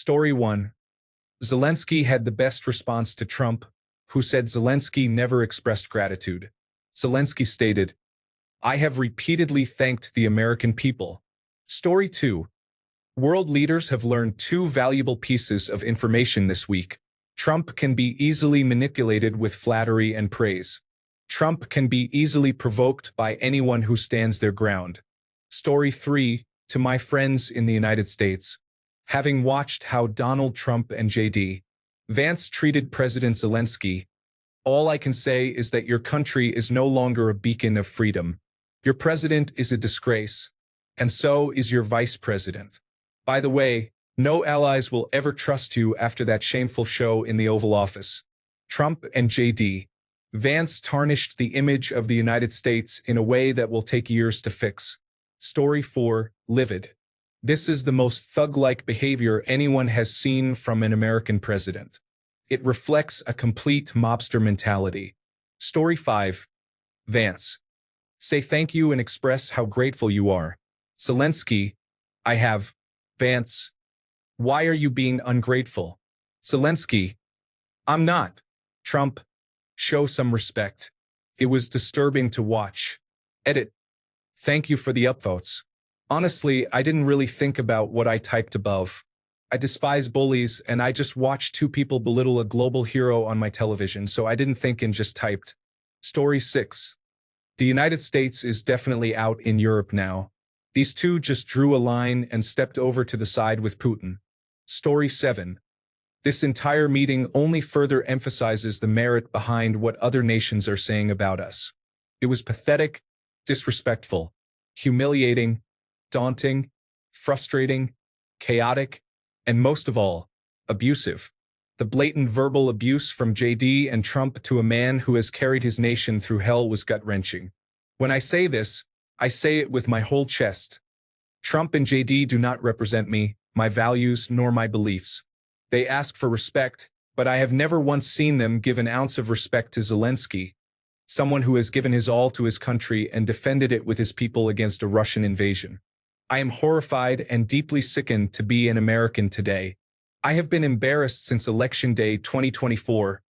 Story 1. Zelenskyy had the best response to Trump, who said Zelenskyy never expressed gratitude. Zelenskyy stated, "I have repeatedly thanked the American people." Story 2. World leaders have learned two valuable pieces of information this week. Trump can be easily manipulated with flattery and praise. Trump can be easily provoked by anyone who stands their ground. Story 3. To my friends in the United States. Having watched how Donald Trump and J.D. Vance treated President Zelenskyy, all I can say is that your country is no longer a beacon of freedom. Your president is a disgrace, and so is your vice president. By the way, no allies will ever trust you after that shameful show in the Oval Office. Trump and J.D. Vance tarnished the image of the United States in a way that will take years to fix. Story 4. Livid. This is the most thug-like behavior anyone has seen from an American president. It reflects a complete mobster mentality. Story 5. Vance. Say thank you and express how grateful you are. Zelenskyy. I have. Vance. Why are you being ungrateful? Zelenskyy. I'm not. Trump. Show some respect. It was disturbing to watch. Edit. Thank you for the upvotes. Honestly, I didn't really think about what I typed above. I despise bullies, and I just watched two people belittle a global hero on my television, so I didn't think and just typed. Story 6. The United States is definitely out in Europe now. These two just drew a line and stepped over to the side with Putin. Story 7. This entire meeting only further emphasizes the merit behind what other nations are saying about us. It was pathetic, disrespectful, humiliating, daunting, frustrating, chaotic, and most of all, abusive. The blatant verbal abuse from JD and Trump to a man who has carried his nation through hell was gut-wrenching. When I say this, I say it with my whole chest. Trump and JD do not represent me, my values, nor my beliefs. They ask for respect, but I have never once seen them give an ounce of respect to Zelenskyy, someone who has given his all to his country and defended it with his people against a Russian invasion. I am horrified and deeply sickened to be an American today. I have been embarrassed since Election Day 2024,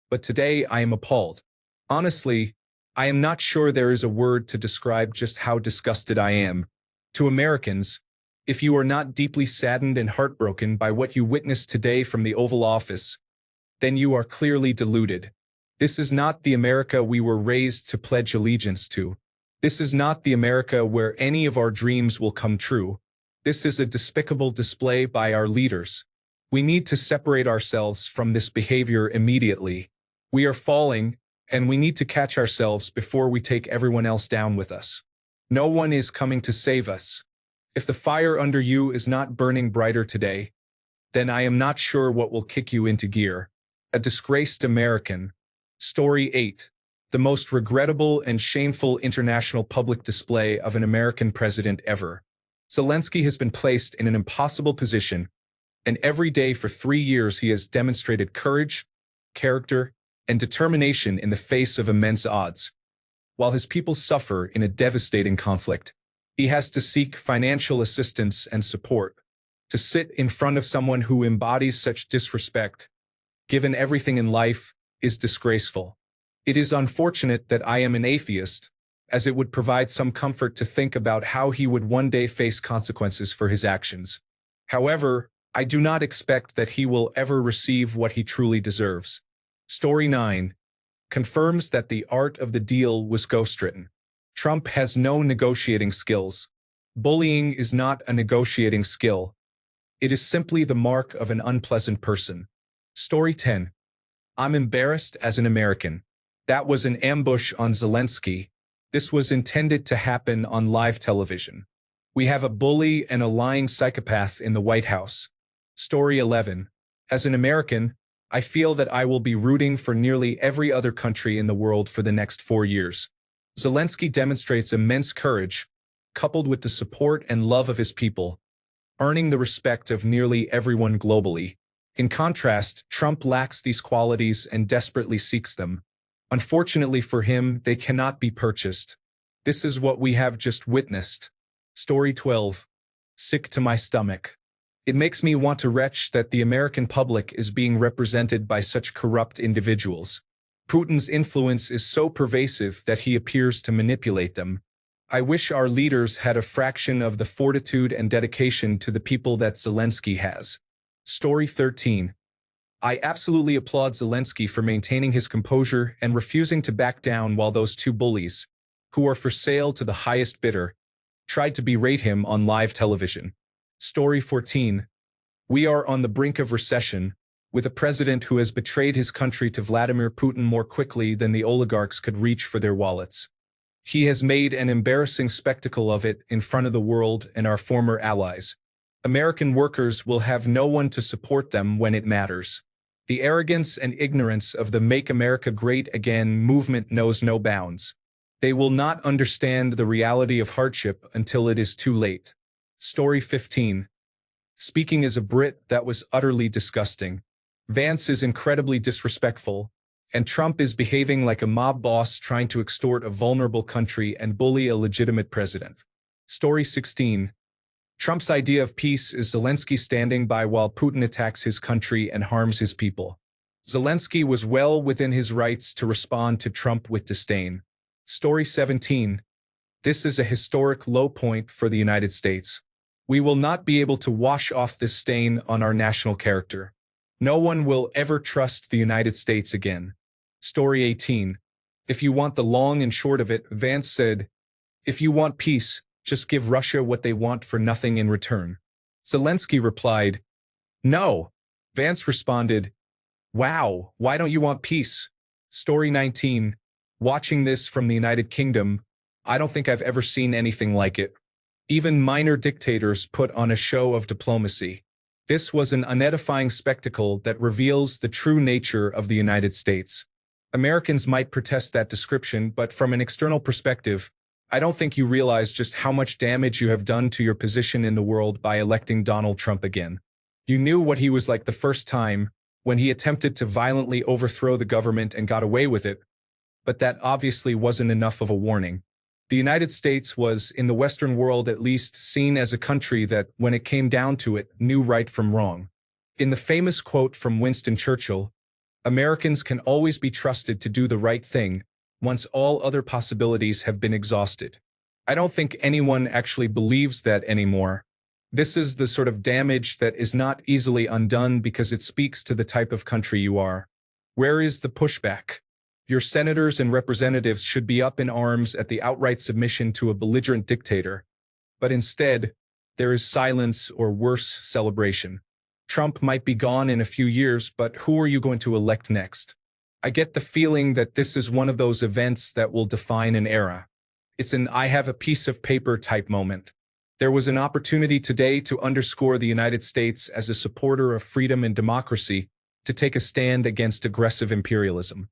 but today I am appalled. Honestly, I am not sure there is a word to describe just how disgusted I am. To Americans, if you are not deeply saddened and heartbroken by what you witnessed today from the Oval Office, then you are clearly deluded. This is not the America we were raised to pledge allegiance to. This is not the America where any of our dreams will come true. This is a despicable display by our leaders. We need to separate ourselves from this behavior immediately. We are falling, and we need to catch ourselves before we take everyone else down with us. No one is coming to save us. If the fire under you is not burning brighter today, then I am not sure what will kick you into gear. A disgraced American. Story 8. The most regrettable and shameful international public display of an American president ever. Zelenskyy has been placed in an impossible position, and every day for 3 years he has demonstrated courage, character, and determination in the face of immense odds. While his people suffer in a devastating conflict, he has to seek financial assistance and support. To sit in front of someone who embodies such disrespect, given everything in life, is disgraceful. It is unfortunate that I am an atheist, as it would provide some comfort to think about how he would one day face consequences for his actions. However, I do not expect that he will ever receive what he truly deserves. Story 9. Confirms that the art of the deal was ghostwritten. Trump has no negotiating skills. Bullying is not a negotiating skill. It is simply the mark of an unpleasant person. Story 10. I'm embarrassed as an American. That was an ambush on Zelenskyy. This was intended to happen on live television. We have a bully and a lying psychopath in the White House. Story 11. As an American, I feel that I will be rooting for nearly every other country in the world for the next 4 years. Zelenskyy demonstrates immense courage, coupled with the support and love of his people, earning the respect of nearly everyone globally. In contrast, Trump lacks these qualities and desperately seeks them. Unfortunately for him, they cannot be purchased. This is what we have just witnessed. Story 12. Sick to my stomach. It makes me want to retch that the American public is being represented by such corrupt individuals. Putin's influence is so pervasive that he appears to manipulate them. I wish our leaders had a fraction of the fortitude and dedication to the people that Zelenskyy has. Story 13. I absolutely applaud Zelenskyy for maintaining his composure and refusing to back down while those two bullies, who are for sale to the highest bidder, tried to berate him on live television. Story 14. We are on the brink of recession, with a president who has betrayed his country to Vladimir Putin more quickly than the oligarchs could reach for their wallets. He has made an embarrassing spectacle of it in front of the world and our former allies. American workers will have no one to support them when it matters. The arrogance and ignorance of the Make America Great Again movement knows no bounds. They will not understand the reality of hardship until it is too late. Story 15. Speaking as a Brit, that was utterly disgusting. Vance is incredibly disrespectful, and Trump is behaving like a mob boss trying to extort a vulnerable country and bully a legitimate president. Story 16. Trump's idea of peace is Zelenskyy standing by while Putin attacks his country and harms his people. Zelenskyy was well within his rights to respond to Trump with disdain. Story 17. This is a historic low point for the United States. We will not be able to wash off this stain on our national character. No one will ever trust the United States again. Story 18. If you want the long and short of it, Vance said, if you want peace, just give Russia what they want for nothing in return. Zelenskyy replied, no. Vance responded, wow, why don't you want peace? Story 19. Watching this from the United Kingdom, I don't think I've ever seen anything like it. Even minor dictators put on a show of diplomacy. This was an unedifying spectacle that reveals the true nature of the United States. Americans might protest that description, but from an external perspective, I don't think you realize just how much damage you have done to your position in the world by electing Donald Trump again. You knew what he was like the first time, when he attempted to violently overthrow the government and got away with it, but that obviously wasn't enough of a warning. The United States was, in the Western world at least, seen as a country that, when it came down to it, knew right from wrong. In the famous quote from Winston Churchill, Americans can always be trusted to do the right thing, once all other possibilities have been exhausted. I don't think anyone actually believes that anymore. This is the sort of damage that is not easily undone because it speaks to the type of country you are. Where is the pushback? Your senators and representatives should be up in arms at the outright submission to a belligerent dictator. But instead, there is silence or worse, celebration. Trump might be gone in a few years, but who are you going to elect next? I get the feeling that this is one of those events that will define an era. It's an I have a piece of paper type moment. There was an opportunity today to underscore the United States as a supporter of freedom and democracy, to take a stand against aggressive imperialism.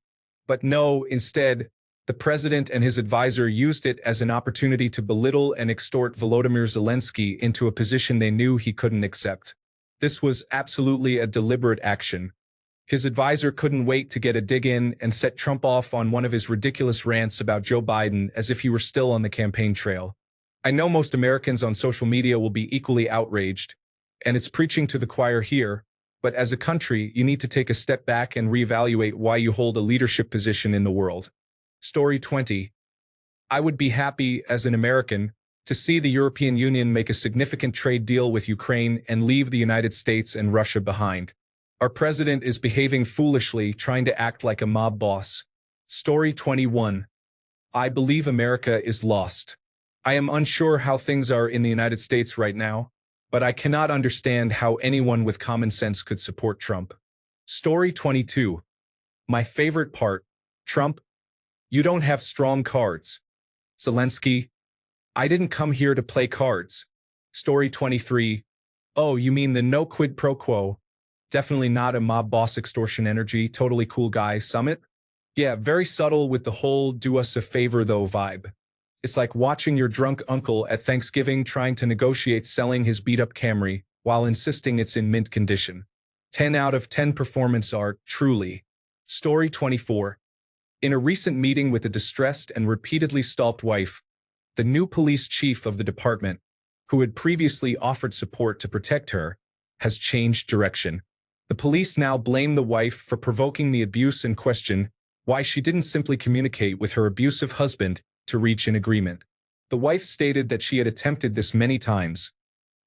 But no, instead, the president and his advisor used it as an opportunity to belittle and extort Volodymyr Zelenskyy into a position they knew he couldn't accept. This was absolutely a deliberate action. His advisor couldn't wait to get a dig in and set Trump off on one of his ridiculous rants about Joe Biden as if he were still on the campaign trail. I know most Americans on social media will be equally outraged, and it's preaching to the choir here, but as a country, you need to take a step back and reevaluate why you hold a leadership position in the world. Story 20. I would be happy, as an American, to see the European Union make a significant trade deal with Ukraine and leave the United States and Russia behind. Our president is behaving foolishly, trying to act like a mob boss. Story 21. I believe America is lost. I am unsure how things are in the United States right now, but I cannot understand how anyone with common sense could support Trump. Story 22. My favorite part. Trump, you don't have strong cards. Zelenskyy, I didn't come here to play cards. Story 23. Oh, you mean the no quid pro quo? Definitely not a mob boss extortion energy, totally cool guy summit? Yeah, very subtle with the whole do us a favor though vibe. It's like watching your drunk uncle at Thanksgiving trying to negotiate selling his beat-up Camry while insisting it's in mint condition. 10 out of 10 performance art, truly. Story 24. In a recent meeting with a distressed and repeatedly stalked wife, the new police chief of the department, who had previously offered support to protect her, has changed direction. The police now blame the wife for provoking the abuse and question why she didn't simply communicate with her abusive husband to reach an agreement. The wife stated that she had attempted this many times,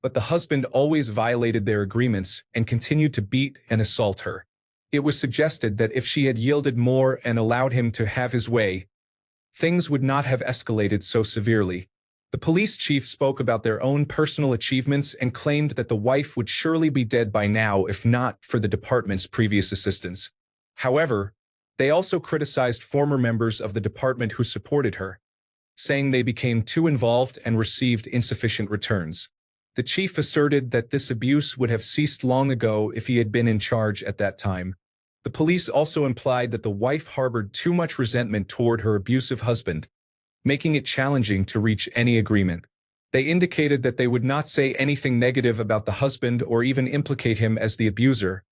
but the husband always violated their agreements and continued to beat and assault her. It was suggested that if she had yielded more and allowed him to have his way, things would not have escalated so severely. The police chief spoke about their own personal achievements and claimed that the wife would surely be dead by now if not for the department's previous assistance. However, they also criticized former members of the department who supported her, saying they became too involved and received insufficient returns. The chief asserted that this abuse would have ceased long ago if he had been in charge at that time. The police also implied that the wife harbored too much resentment toward her abusive husband, making it challenging to reach any agreement. They indicated that they would not say anything negative about the husband or even implicate him as the abuser,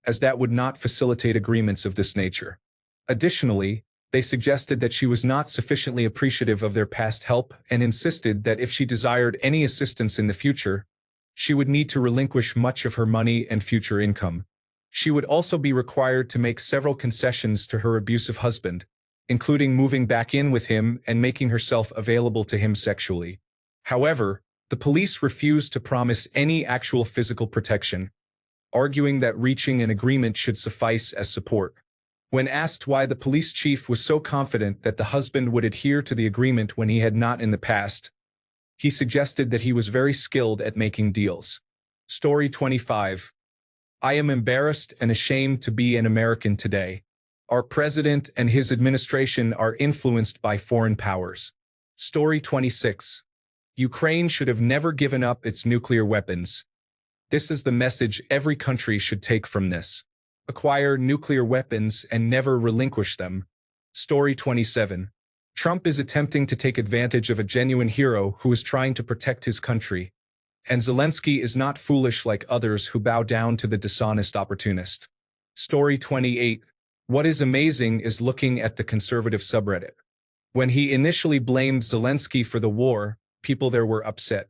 as that would not facilitate agreements of this nature. Additionally, they suggested that she was not sufficiently appreciative of their past help and insisted that if she desired any assistance in the future, she would need to relinquish much of her money and future income. She would also be required to make several concessions to her abusive husband, including moving back in with him and making herself available to him sexually. However, the police refused to promise any actual physical protection, arguing that reaching an agreement should suffice as support. When asked why the police chief was so confident that the husband would adhere to the agreement when he had not in the past, he suggested that he was very skilled at making deals. Story 25. I am embarrassed and ashamed to be an American today. Our president and his administration are influenced by foreign powers. Story 26. Ukraine should have never given up its nuclear weapons. This is the message every country should take from this. Acquire nuclear weapons and never relinquish them. Story 27. Trump is attempting to take advantage of a genuine hero who is trying to protect his country. And Zelenskyy is not foolish like others who bow down to the dishonest opportunist. Story 28. What is amazing is looking at the conservative subreddit. When he initially blamed Zelenskyy for the war, people there were upset.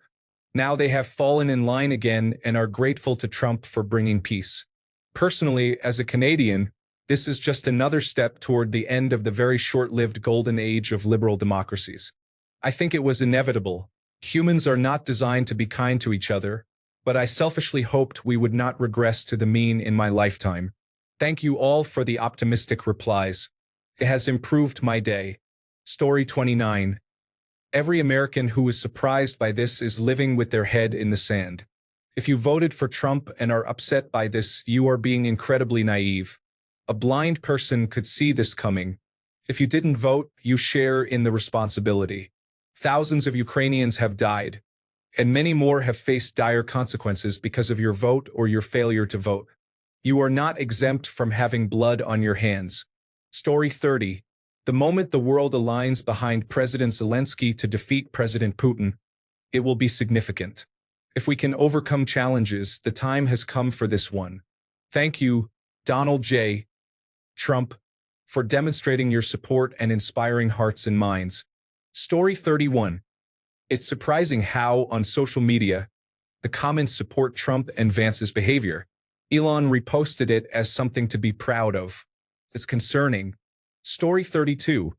Now they have fallen in line again and are grateful to Trump for bringing peace. Personally, as a Canadian, this is just another step toward the end of the very short-lived golden age of liberal democracies. I think it was inevitable. Humans are not designed to be kind to each other, but I selfishly hoped we would not regress to the mean in my lifetime. Thank you all for the optimistic replies. It has improved my day. Story 29. Every American who is surprised by this is living with their head in the sand. If you voted for Trump and are upset by this, you are being incredibly naive. A blind person could see this coming. If you didn't vote, you share in the responsibility. Thousands of Ukrainians have died, and many more have faced dire consequences because of your vote or your failure to vote. You are not exempt from having blood on your hands. Story 30. The moment the world aligns behind President Zelenskyy to defeat President Putin, it will be significant. If we can overcome challenges, the time has come for this one. Thank you, Donald J. Trump, for demonstrating your support and inspiring hearts and minds. Story 31. It's surprising how, on social media, the comments support Trump and Vance's behavior. Elon reposted it as something to be proud of. It's concerning. Story 32.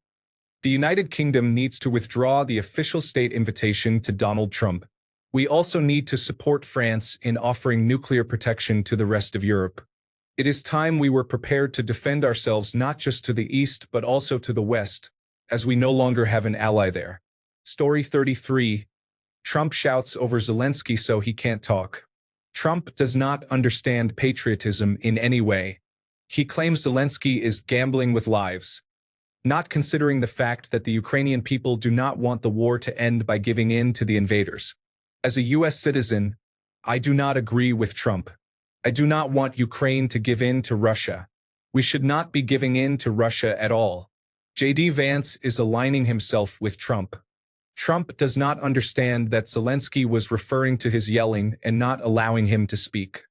The United Kingdom needs to withdraw the official state invitation to Donald Trump. We also need to support France in offering nuclear protection to the rest of Europe. It is time we were prepared to defend ourselves not just to the east but also to the west, as we no longer have an ally there. Story 33. Trump shouts over Zelenskyy so he can't talk. Trump does not understand patriotism in any way. He claims Zelenskyy is gambling with lives, not considering the fact that the Ukrainian people do not want the war to end by giving in to the invaders. As a U.S. citizen, I do not agree with Trump. I do not want Ukraine to give in to Russia. We should not be giving in to Russia at all. J.D. Vance is aligning himself with Trump. Trump does not understand that Zelenskyy was referring to his yelling and not allowing him to speak.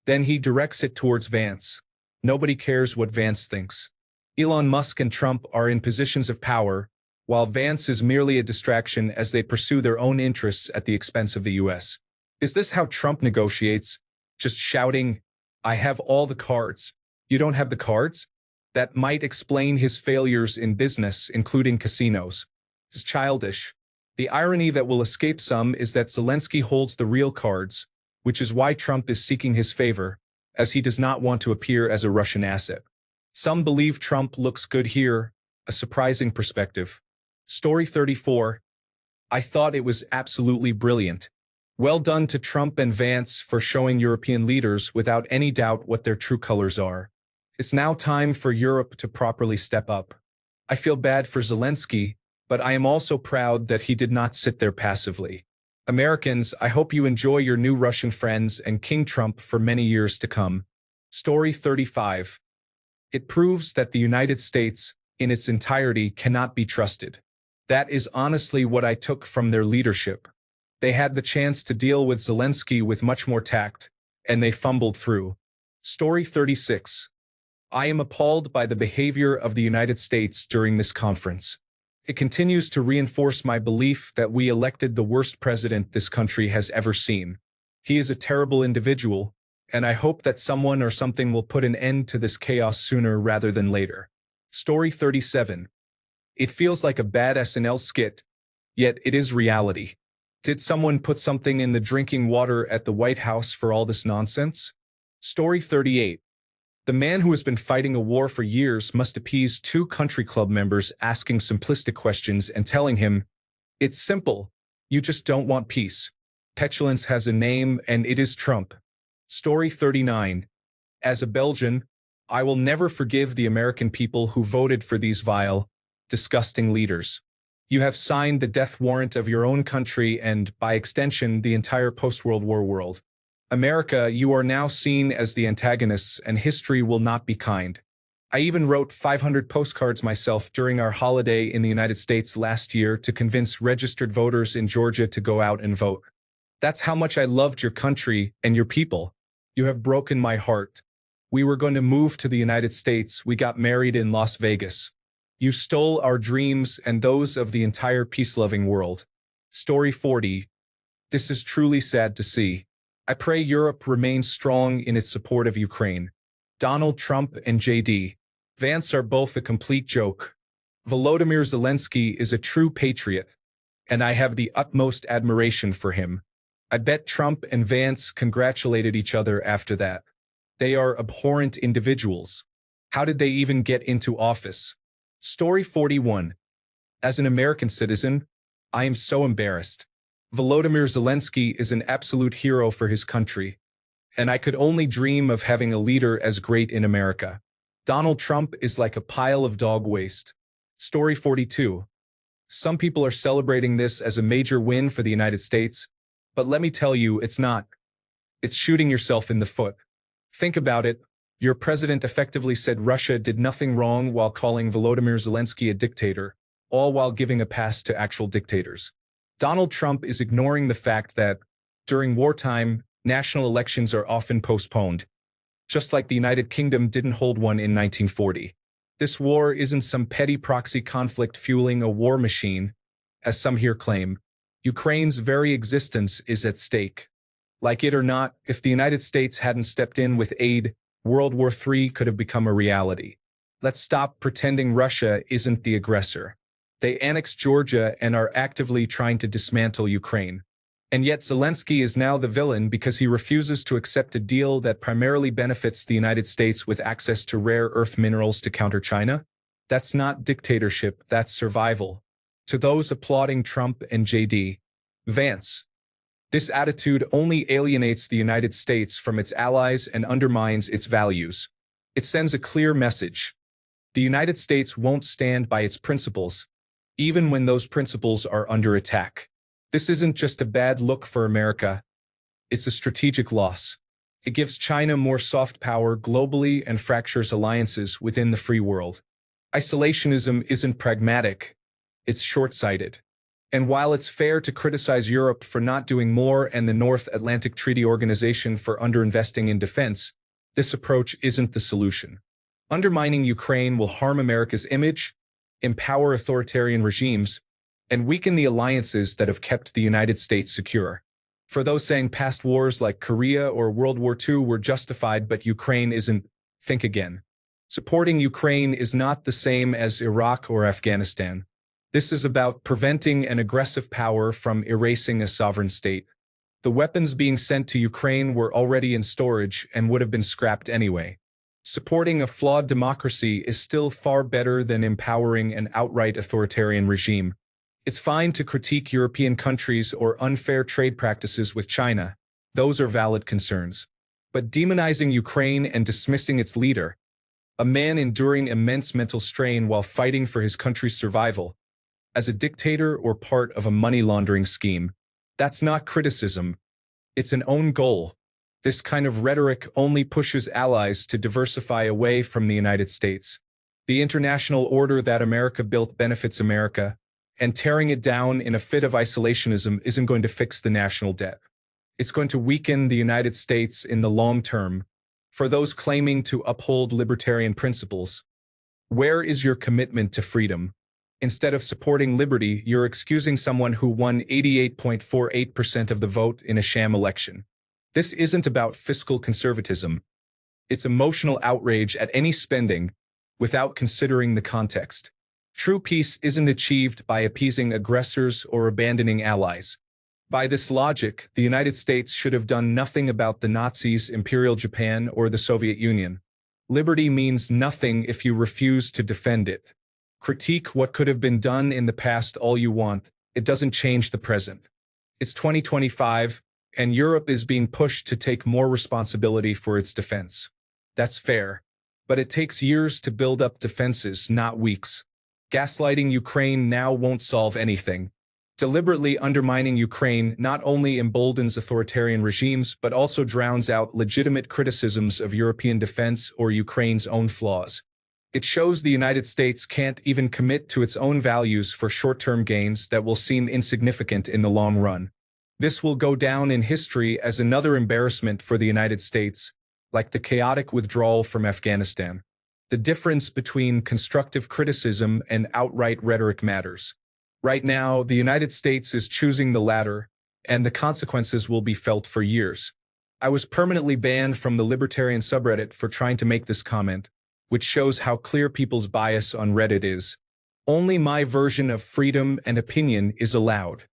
Then he directs it towards Vance. Nobody cares what Vance thinks. Elon Musk and Trump are in positions of power, while Vance is merely a distraction as they pursue their own interests at the expense of the U.S. Is this how Trump negotiates? just shouting, "I have all the cards. You don't have the cards?" That might explain his failures in business, including casinos. It's childish. The irony that will escape some is that Zelenskyy holds the real cards, which is why Trump is seeking his favor, as he does not want to appear as a Russian asset. Some believe Trump looks good here, a surprising perspective. Story 34. I thought it was absolutely brilliant. Well done to Trump and Vance for showing European leaders without any doubt what their true colors are. It's now time for Europe to properly step up. I feel bad for Zelenskyy, but I am also proud that he did not sit there passively. Americans, I hope you enjoy your new Russian friends and King Trump for many years to come. Story 35. It proves that the United States, in its entirety, cannot be trusted. That is honestly what I took from their leadership. They had the chance to deal with Zelenskyy with much more tact, and they fumbled through. Story 36. I am appalled by the behavior of the United States during this conference. It continues to reinforce my belief that we elected the worst president this country has ever seen. He is a terrible individual, and I hope that someone or something will put an end to this chaos sooner rather than later. Story 37. It feels like a bad SNL skit, yet it is reality. Did someone put something in the drinking water at the White House for all this nonsense? Story 38. The man who has been fighting a war for years must appease two country club members asking simplistic questions and telling him, "It's simple. You just don't want peace." Petulance has a name, and it is Trump. Story 39. As a Belgian, I will never forgive the American people who voted for these vile, disgusting leaders. You have signed the death warrant of your own country and, by extension, the entire post-World War world. America, you are now seen as the antagonists, and history will not be kind. I even wrote 500 postcards myself during our holiday in the United States last year to convince registered voters in Georgia to go out and vote. That's how much I loved your country and your people. You have broken my heart. We were going to move to the United States. We got married in Las Vegas. You stole our dreams and those of the entire peace-loving world. Story 40. This is truly sad to see. I pray Europe remains strong in its support of Ukraine. Donald Trump and J.D. Vance are both a complete joke. Volodymyr Zelenskyy is a true patriot, and I have the utmost admiration for him. I bet Trump and Vance congratulated each other after that. They are abhorrent individuals. How did they even get into office? Story 41. As an American citizen, I am so embarrassed. Volodymyr Zelenskyy is an absolute hero for his country, and I could only dream of having a leader as great in America. Donald Trump is like a pile of dog waste. Story 42. Some people are celebrating this as a major win for the United States, but let me tell you, it's not. It's shooting yourself in the foot. Think about it. Your president effectively said Russia did nothing wrong while calling Volodymyr Zelenskyy a dictator, all while giving a pass to actual dictators. Donald Trump is ignoring the fact that, during wartime, national elections are often postponed, just like the United Kingdom didn't hold one in 1940. This war isn't some petty proxy conflict fueling a war machine, as some here claim. Ukraine's very existence is at stake. Like it or not, if the United States hadn't stepped in with aid, World War III could have become a reality. Let's stop pretending Russia isn't the aggressor. They annexed Georgia and are actively trying to dismantle Ukraine. And yet Zelenskyy is now the villain because he refuses to accept a deal that primarily benefits the United States with access to rare earth minerals to counter China? That's not dictatorship, that's survival. To those applauding Trump and J.D. Vance, this attitude only alienates the United States from its allies and undermines its values. It sends a clear message. The United States won't stand by its principles, even when those principles are under attack. This isn't just a bad look for America. It's a strategic loss. It gives China more soft power globally and fractures alliances within the free world. Isolationism isn't pragmatic. It's short-sighted. And while it's fair to criticize Europe for not doing more and the North Atlantic Treaty Organization for underinvesting in defense, this approach isn't the solution. Undermining Ukraine will harm America's image, empower authoritarian regimes, and weaken the alliances that have kept the United States secure. For those saying past wars like Korea or World War II were justified but Ukraine isn't, think again. Supporting Ukraine is not the same as Iraq or Afghanistan. This is about preventing an aggressive power from erasing a sovereign state. The weapons being sent to Ukraine were already in storage and would have been scrapped anyway. Supporting a flawed democracy is still far better than empowering an outright authoritarian regime. It's fine to critique European countries or unfair trade practices with China. Those are valid concerns. But demonizing Ukraine and dismissing its leader, a man enduring immense mental strain while fighting for his country's survival, as a dictator or part of a money laundering scheme, that's not criticism. It's an own goal. This kind of rhetoric only pushes allies to diversify away from the United States. The international order that America built benefits America, and tearing it down in a fit of isolationism isn't going to fix the national debt. It's going to weaken the United States in the long term. For those claiming to uphold libertarian principles, where is your commitment to freedom? Instead of supporting liberty, you're excusing someone who won 88.48% of the vote in a sham election. This isn't about fiscal conservatism. It's emotional outrage at any spending without considering the context. True peace isn't achieved by appeasing aggressors or abandoning allies. By this logic, the United States should have done nothing about the Nazis, Imperial Japan, or the Soviet Union. Liberty means nothing if you refuse to defend it. Critique what could have been done in the past all you want. It doesn't change the present. It's 2025, and Europe is being pushed to take more responsibility for its defense. That's fair. But it takes years to build up defenses, not weeks. Gaslighting Ukraine now won't solve anything. Deliberately undermining Ukraine not only emboldens authoritarian regimes but also drowns out legitimate criticisms of European defense or Ukraine's own flaws. It shows the United States can't even commit to its own values for short-term gains that will seem insignificant in the long run. This will go down in history as another embarrassment for the United States, like the chaotic withdrawal from Afghanistan. The difference between constructive criticism and outright rhetoric matters. Right now, the United States is choosing the latter, and the consequences will be felt for years. I was permanently banned from the libertarian subreddit for trying to make this comment, which shows how clear people's bias on Reddit is. Only my version of freedom and opinion is allowed.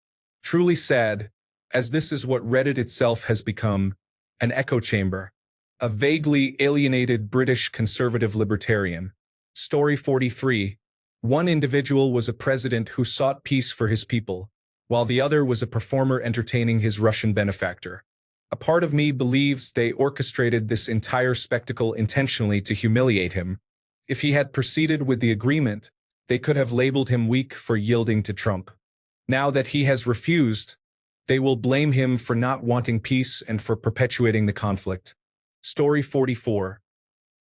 Truly sad, as this is what Reddit itself has become, an echo chamber. A vaguely alienated British conservative libertarian. Story 43. One individual was a president who sought peace for his people, while the other was a performer entertaining his Russian benefactor. A part of me believes they orchestrated this entire spectacle intentionally to humiliate him. If he had proceeded with the agreement, they could have labeled him weak for yielding to Trump. Now that he has refused, they will blame him for not wanting peace and for perpetuating the conflict. Story 44.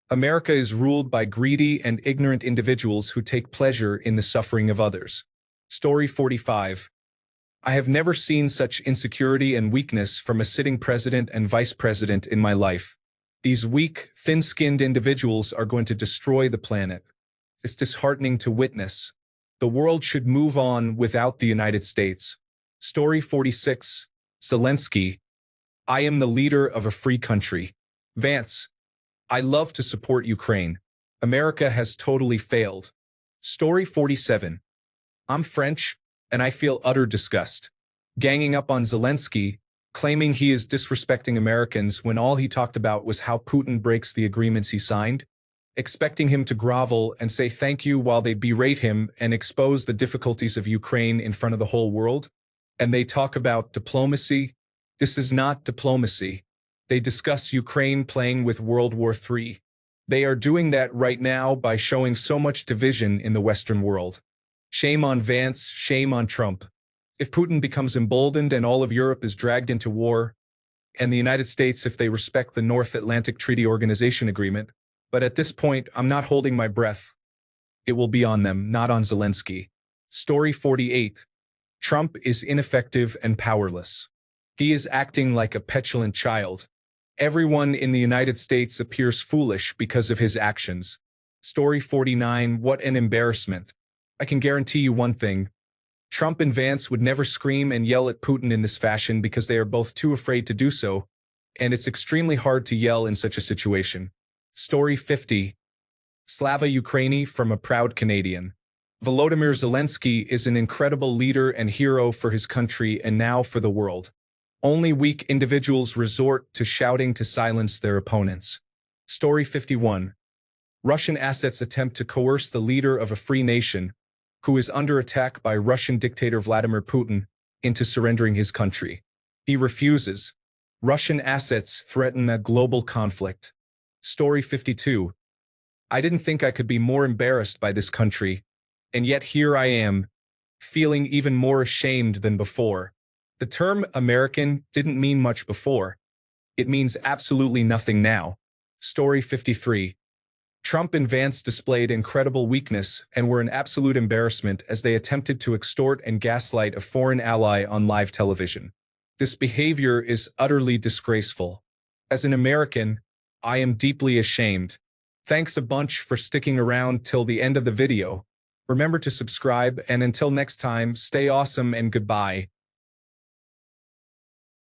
America is ruled by greedy and ignorant individuals who take pleasure in the suffering of others. Story 45. I have never seen such insecurity and weakness from a sitting president and vice president in my life. These weak, thin-skinned individuals are going to destroy the planet. It's disheartening to witness. The world should move on without the United States. Story 46. Zelenskyy. I am the leader of a free country. Vance. I love to support Ukraine. America has totally failed. Story 47. I'm French, and I feel utter disgust. Ganging up on Zelenskyy, claiming he is disrespecting Americans when all he talked about was how Putin breaks the agreements he signed, expecting him to grovel and say thank you while they berate him and expose the difficulties of Ukraine in front of the whole world. And they talk about diplomacy. This is not diplomacy. They discuss Ukraine playing with World War III. They are doing that right now by showing so much division in the Western world. Shame on Vance, shame on Trump. If Putin becomes emboldened and all of Europe is dragged into war, and the United States if they respect the North Atlantic Treaty Organization agreement, but at this point, I'm not holding my breath. It will be on them, not on Zelenskyy. Story 48. Trump is ineffective and powerless. He is acting like a petulant child. Everyone in the United States appears foolish because of his actions. Story 49. What an embarrassment. I can guarantee you one thing. Trump and Vance would never scream and yell at Putin in this fashion because they are both too afraid to do so, and it's extremely hard to yell in such a situation. Story 50. Slava Ukraini from a proud Canadian. Volodymyr Zelenskyy is an incredible leader and hero for his country and now for the world. Only weak individuals resort to shouting to silence their opponents. Story 51. Russian assets attempt to coerce the leader of a free nation, who is under attack by Russian dictator Vladimir Putin, into surrendering his country. He refuses. Russian assets threaten a global conflict. Story 52. I didn't think I could be more embarrassed by this country, and yet here I am, feeling even more ashamed than before. The term American didn't mean much before. It means absolutely nothing now. Story 53. Trump and Vance displayed incredible weakness and were an absolute embarrassment as they attempted to extort and gaslight a foreign ally on live television. This behavior is utterly disgraceful. As an American, I am deeply ashamed. Thanks a bunch for sticking around till the end of the video. Remember to subscribe, and until next time, stay awesome and goodbye.